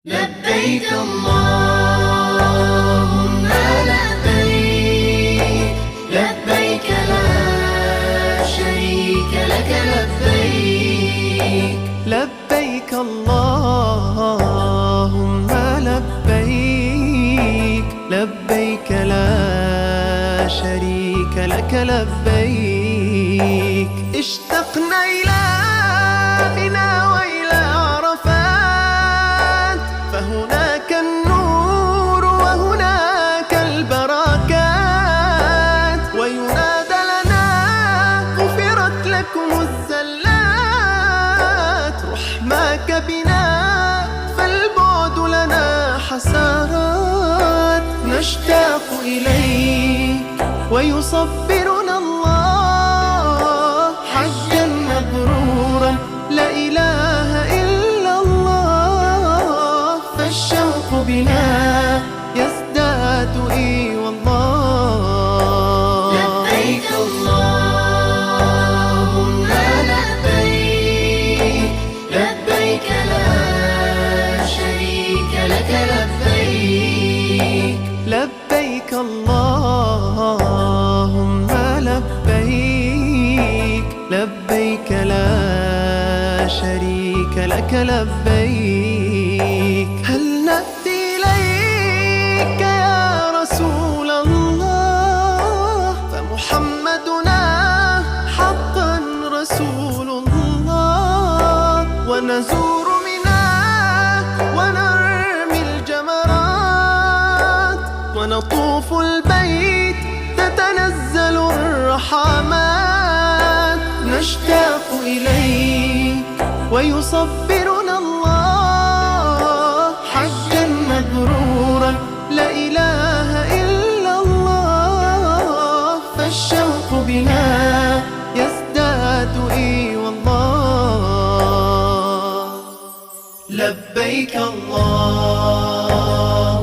لبيك اللهم لبيك، لبيك لا شريك لك لبيك. لبيك اللهم لبيك، لبيك لا شريك لك لبيك. اشتقنا إلى منى وإلى عرفات، فهناك النور وهناك البركات، وينادى لنا غفرت لكم الزلات. رحماك بنا فالبعد لنا حسرات، نشتاق إليك ويصبرنا الله حجا مبرورا لا إله إلا الله. فالشوق بنا يزداد إي والله. لبيك اللهم لبيك، لبيك لا شريك لك لبيك. لبيك اللهم لبيك، لبيك لا شريك لك لبيك. هل نأتي إليك يا رسول الله، فمحمدنا حقا رسول الله. ونزور منى ونرمي الجمرات، ونطوف البيت تتنزل الرحمات. نشتاق إليك ويصبرنا الله حجا مبرورا لا إله إلا الله. فالشوق بنا يزداد إي والله. لبيك الله